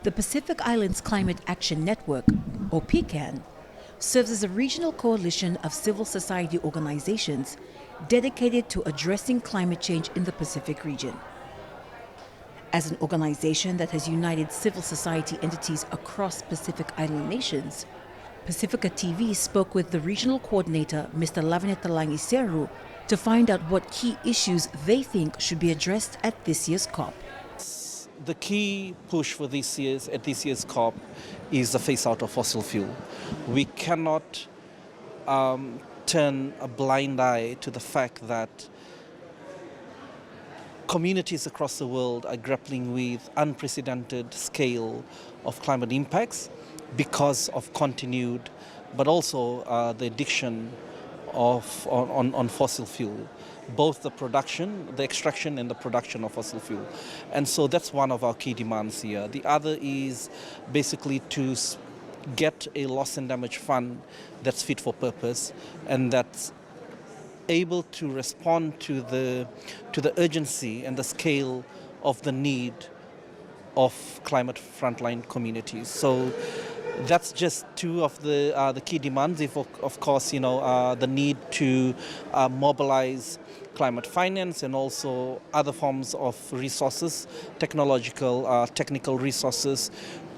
The Pacific Islands Climate Action Network, or PICAN, serves as a regional coalition of civil society organizations dedicated to addressing climate change in the Pacific region. As an organization that has united civil society entities across Pacific Island nations, Pacifica TV spoke with the regional coordinator, Mr. Talangi Seru, to find out what key issues they think should be addressed at this year's COP. The key push for this year's COP is the phase out of fossil fuel. We cannot turn a blind eye to the fact that communities across the world are grappling with unprecedented scale of climate impacts because of continued, but also the addiction on fossil fuel, both the extraction and the production of fossil fuel. And so that's one of our key demands here. The other is basically to get a loss and damage fund that's fit for purpose and that's able to respond to the urgency and the scale of the need of climate frontline communities. So that's just two of the key demands. Of course, the need to mobilize climate finance and also other forms of resources, technical resources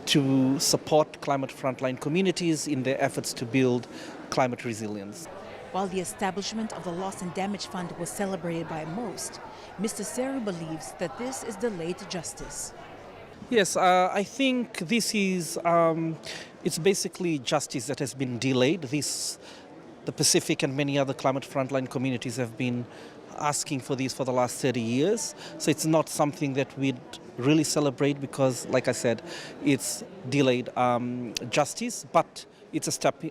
to support climate frontline communities in their efforts to build climate resilience. While the establishment of the Loss and Damage Fund was celebrated by most, Mr. Seru believes that this is delayed justice. Yes, I think this is, it's basically justice that has been delayed. The Pacific and many other climate frontline communities have been asking for this for the last 30 years. So it's not something that we'd really celebrate because, like I said, it's delayed justice, but it's a step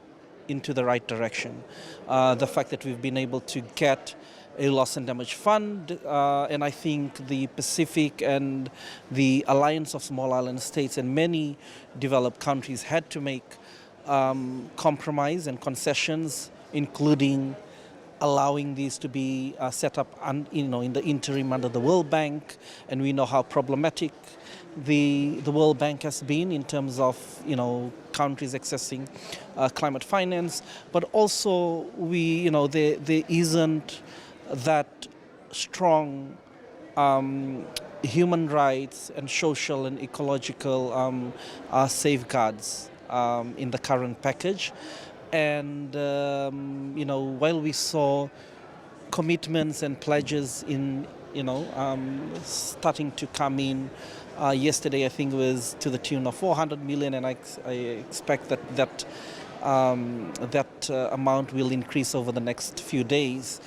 into the right direction. The fact that we've been able to get a loss and damage fund, and I think the Pacific and the Alliance of Small Island States and many developed countries had to make compromise and concessions, including allowing these to be set up in the interim under the World Bank, and we know how problematic the World Bank has been in terms of countries accessing climate finance, but also there isn't that strong human rights and social and ecological safeguards in the current package. And while we saw commitments and pledges starting to come in yesterday, I think it was to the tune of 400 million, and I expect that amount will increase over the next few days.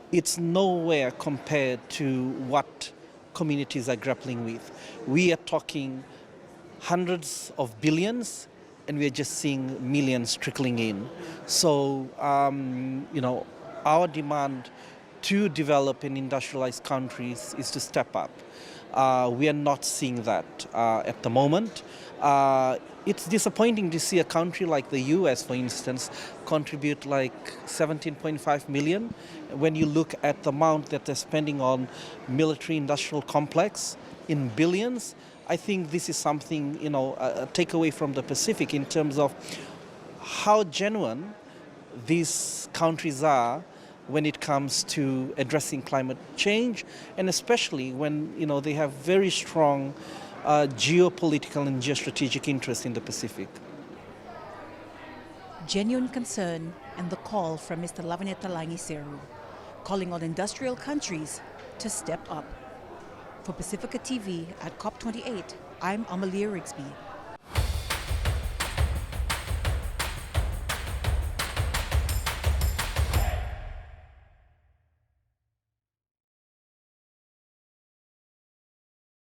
It's nowhere compared to what communities are grappling with. We are talking hundreds of billions, and we're just seeing millions trickling in. So, our demand to develop and industrialize countries is to step up. We are not seeing that at the moment. It's disappointing to see a country like the US, for instance, contribute like 17.5 million. When you look at the amount that they're spending on military-industrial complex in billions, I think this is something, a takeaway from the Pacific in terms of how genuine these countries are when it comes to addressing climate change, and especially when, they have very strong geopolitical and geostrategic interest in the Pacific. Genuine concern and the call from Mr. Talangi Seru, calling on industrial countries to step up. For Pacifica TV at COP28, I'm Amalia Rigsby.